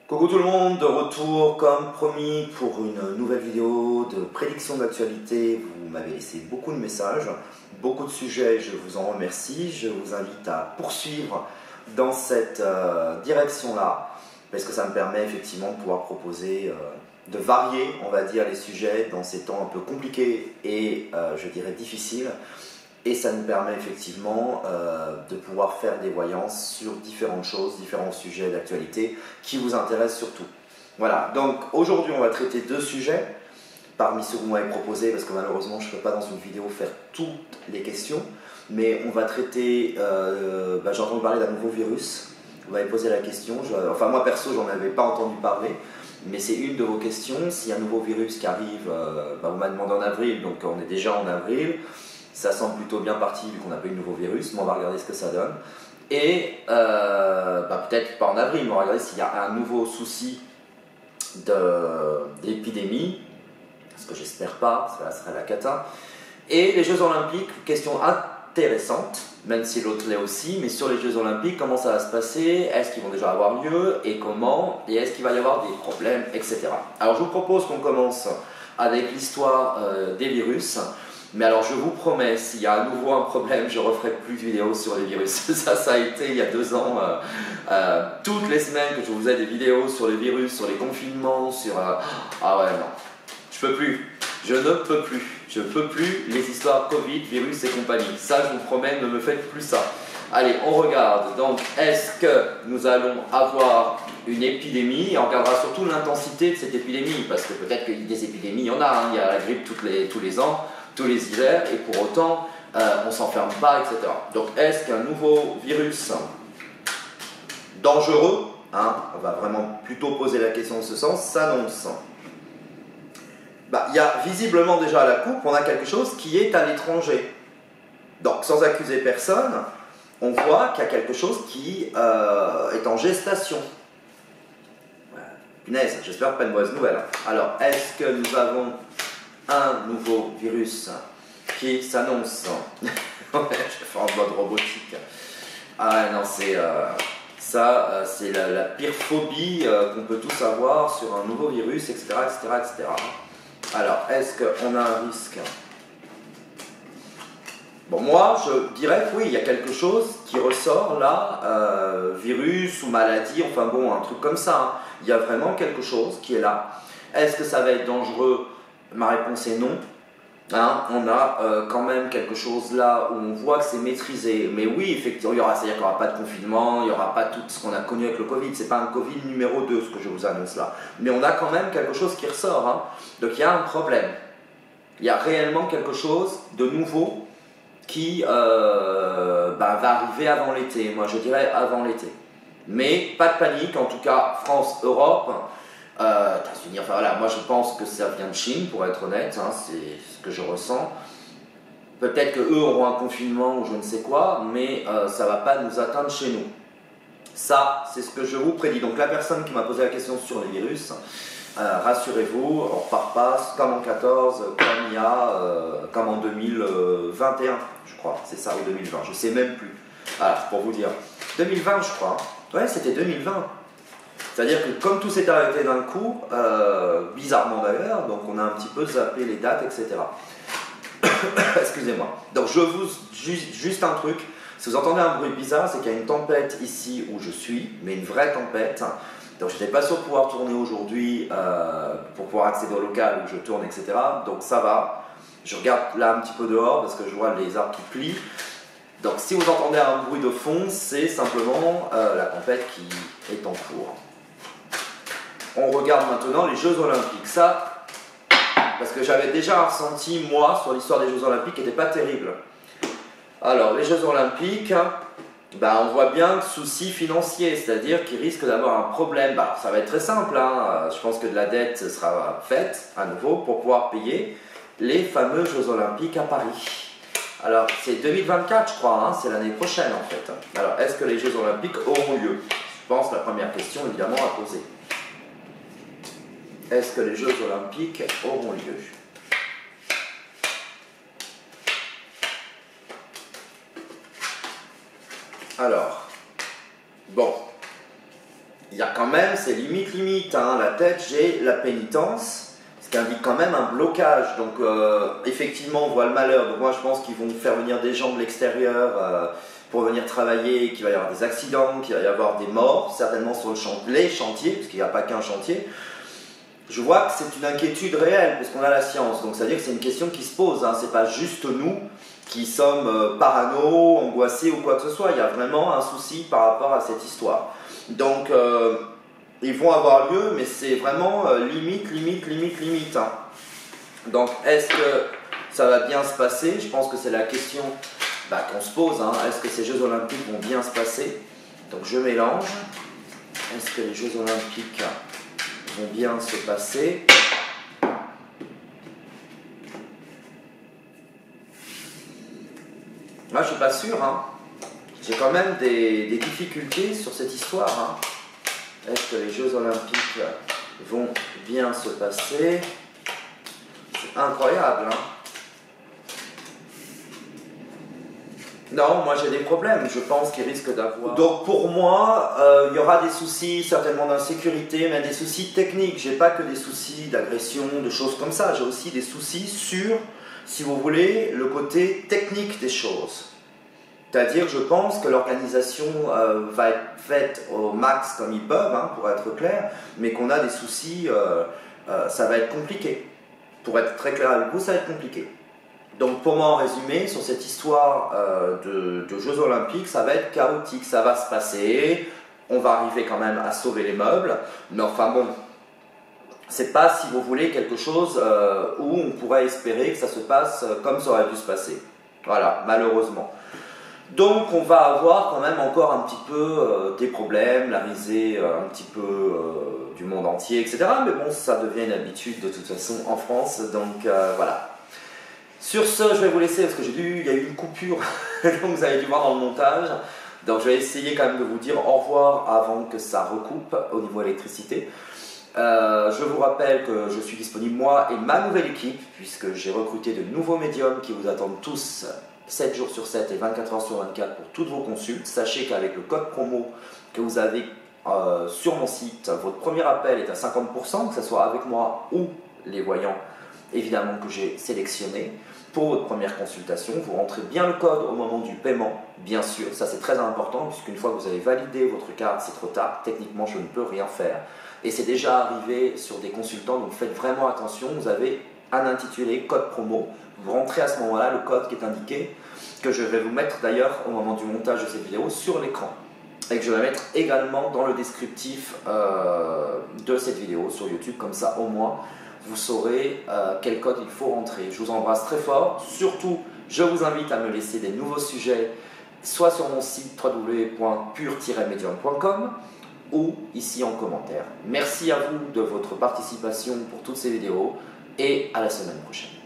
Coucou tout le monde, de retour comme promis pour une nouvelle vidéo de prédiction d'actualité. Vous m'avez laissé beaucoup de messages, beaucoup de sujets, je vous en remercie. Je vous invite à poursuivre dans cette direction-là, parce que ça me permet effectivement de pouvoir proposer, de varier, on va dire, les sujets dans ces temps un peu compliqués et je dirais difficiles. Et ça nous permet effectivement de pouvoir faire des voyances sur différentes choses, différents sujets d'actualité qui vous intéressent surtout. Voilà, donc aujourd'hui on va traiter deux sujets parmi ceux que vous m'avez proposés, parce que malheureusement je ne peux pas dans une vidéo faire toutes les questions, mais on va traiter, j'ai entendu parler d'un nouveau virus, vous m'avez posé la question, enfin moi perso j'en avais pas entendu parler, mais c'est une de vos questions. S'il y a un nouveau virus qui arrive, vous m'avez demandé en avril, donc on est déjà en avril. Ça semble plutôt bien parti vu qu'on n'a pas eu de nouveau virus, mais on va regarder ce que ça donne. Et peut-être pas en avril, mais on va regarder s'il y a un nouveau souci d'épidémie, ce que j'espère pas, parce que là ce serait la cata. Et les Jeux Olympiques, question intéressante, même si l'autre l'est aussi, mais sur les Jeux Olympiques, comment ça va se passer? Est-ce qu'ils vont déjà avoir lieu? Et comment? Et est-ce qu'il va y avoir des problèmes, etc. Alors je vous propose qu'on commence avec l'histoire des virus. Mais alors je vous promets, s'il y a à nouveau un problème, je referai plus de vidéos sur les virus. Ça a été il y a 2 ans, toutes les semaines que je vous faisais des vidéos sur les virus, sur les confinements, sur... Ah ouais, non, je peux plus, je ne peux plus, je peux plus les histoires Covid, virus et compagnie. Ça, je vous promets, ne me faites plus ça. Allez, on regarde. Donc, est-ce que nous allons avoir une épidémie? Et on regardera surtout l'intensité de cette épidémie, parce que peut-être que des épidémies, il y en a, hein. Il y a la grippe tous les ans, tous les hivers, et pour autant, on ne s'enferme pas, etc. Donc, est-ce qu'un nouveau virus dangereux, hein, on va vraiment plutôt poser la question en ce sens, s'annonce? Il y a visiblement déjà à la coupe, on a quelque chose qui est à l'étranger. Donc, sans accuser personne, on voit qu'il y a quelque chose qui est en gestation. Punaise, j'espère pas une mauvaise nouvelle. Alors, est-ce que nous avons un nouveau virus qui s'annonce? Je vais faire en mode robotique. Ah non, c'est c'est la pire phobie qu'on peut tous avoir sur un nouveau virus, etc. etc. Alors, est-ce qu'on a un risque? Bon, moi, je dirais que oui, il y a quelque chose qui ressort là, virus ou maladie, enfin bon, un truc comme ça. Hein. Il y a vraiment quelque chose qui est là. Est-ce que ça va être dangereux? Ma réponse est non. Hein, on a quand même quelque chose là où on voit que c'est maîtrisé. Mais oui, effectivement, c'est-à-dire qu'il n'y aura pas de confinement, il n'y aura pas tout ce qu'on a connu avec le Covid. C'est pas un Covid numéro 2 ce que je vous annonce là. Mais on a quand même quelque chose qui ressort. Hein. Donc il y a un problème. Il y a réellement quelque chose de nouveau qui va arriver avant l'été. Moi je dirais avant l'été. Mais pas de panique, en tout cas France, Europe. États-Unis, enfin voilà, moi je pense que ça vient de Chine, pour être honnête, hein, c'est ce que je ressens. Peut-être qu'eux auront un confinement ou je ne sais quoi, mais ça ne va pas nous atteindre chez nous. Ça, c'est ce que je vous prédis. Donc la personne qui m'a posé la question sur les virus, rassurez-vous, on ne repart pas comme en 14, comme en 2021, je crois, c'est ça, ou 2020, je ne sais même plus. Voilà, pour vous dire. 2020, je crois. Ouais, c'était 2020. C'est-à-dire que comme tout s'est arrêté d'un coup, bizarrement d'ailleurs, donc on a un petit peu zappé les dates, etc. Excusez-moi. Donc je vous... Juste un truc, si vous entendez un bruit bizarre, c'est qu'il y a une tempête ici où je suis, mais une vraie tempête. Donc je n'étais pas sûr de pouvoir tourner aujourd'hui pour pouvoir accéder au local où je tourne, etc. Donc ça va. Je regarde là un petit peu dehors parce que je vois les arbres qui plient. Donc si vous entendez un bruit de fond, c'est simplement la tempête qui est en cours. On regarde maintenant les Jeux Olympiques. Ça, parce que j'avais déjà ressenti, moi, sur l'histoire des Jeux Olympiques, qui n'était pas terrible. Alors, les Jeux Olympiques, on voit bien souci financier, c'est-à-dire qu'ils risquent d'avoir un problème. Ça va être très simple, hein. Je pense que de la dette sera faite, à nouveau, pour pouvoir payer les fameux Jeux Olympiques à Paris. Alors, c'est 2024, je crois, hein, c'est l'année prochaine, en fait. Alors, est-ce que les Jeux Olympiques auront lieu? Je pense la première question, évidemment, à poser. Est-ce que les Jeux Olympiques auront lieu? Alors, bon, il y a quand même ces limites, hein. La tête, j'ai la pénitence, ce qui indique quand même un blocage. Donc effectivement, on voit le malheur. Donc moi, je pense qu'ils vont faire venir des gens de l'extérieur pour venir travailler, qu'il va y avoir des accidents, qu'il va y avoir des morts, certainement sur les chantiers, parce qu'il n'y a pas qu'un chantier. Je vois que c'est une inquiétude réelle, parce qu'on a la science. Donc ça veut dire que c'est une question qui se pose, hein. C'est pas juste nous qui sommes parano, angoissés ou quoi que ce soit. Il y a vraiment un souci par rapport à cette histoire. Donc, ils vont avoir lieu, mais c'est vraiment limite, hein. Donc, est-ce que ça va bien se passer? Je pense que c'est la question qu'on se pose, hein. Est-ce que ces Jeux Olympiques vont bien se passer? Donc, je mélange. Est-ce que les Jeux Olympiques vont bien se passer? Moi, je suis pas sûr, hein. J'ai quand même des difficultés sur cette histoire, hein. Est-ce que les Jeux Olympiques vont bien se passer? C'est incroyable, hein. Non, moi j'ai des problèmes, je pense qu'il risque d'avoir. Donc pour moi, il y aura des soucis certainement d'insécurité, mais des soucis techniques. J'ai pas que des soucis d'agression, de choses comme ça. J'ai aussi des soucis sur, si vous voulez, le côté technique des choses. C'est-à-dire, je pense que l'organisation va être faite au max comme ils peuvent, hein, pour être clair, mais qu'on a des soucis, ça va être compliqué. Pour être très clair avec vous, ça va être compliqué. Donc, pour moi, en résumé, sur cette histoire de Jeux Olympiques, ça va être chaotique, ça va se passer, on va arriver quand même à sauver les meubles, mais enfin bon, c'est pas, si vous voulez, quelque chose où on pourrait espérer que ça se passe comme ça aurait dû se passer. Voilà, malheureusement. Donc on va avoir quand même encore un petit peu des problèmes, la risée un petit peu du monde entier, etc. Mais bon, ça devient une habitude de toute façon en France, donc voilà. Sur ce, je vais vous laisser parce que il y a eu une coupure, donc vous avez dû voir dans le montage. Donc je vais essayer quand même de vous dire au revoir avant que ça recoupe au niveau électricité. Je vous rappelle que je suis disponible moi et ma nouvelle équipe, puisque j'ai recruté de nouveaux médiums qui vous attendent tous 7 jours sur 7 et 24 heures sur 24 pour toutes vos consultes. Sachez qu'avec le code promo que vous avez sur mon site, votre premier appel est à 50%, que ce soit avec moi ou les voyants évidemment que j'ai sélectionnés. Pour votre première consultation, vous rentrez bien le code au moment du paiement, bien sûr, ça c'est très important, puisqu'une fois que vous avez validé votre carte, c'est trop tard, techniquement je ne peux rien faire. Et c'est déjà arrivé sur des consultants, donc faites vraiment attention, vous avez un intitulé code promo, vous rentrez à ce moment-là le code qui est indiqué, que je vais vous mettre d'ailleurs au moment du montage de cette vidéo sur l'écran, et que je vais mettre également dans le descriptif de cette vidéo sur YouTube, comme ça au moins vous saurez quel code il faut rentrer. Je vous embrasse très fort, surtout je vous invite à me laisser des nouveaux sujets, soit sur mon site www.pur-medium.com ou ici en commentaire. Merci à vous de votre participation pour toutes ces vidéos et à la semaine prochaine.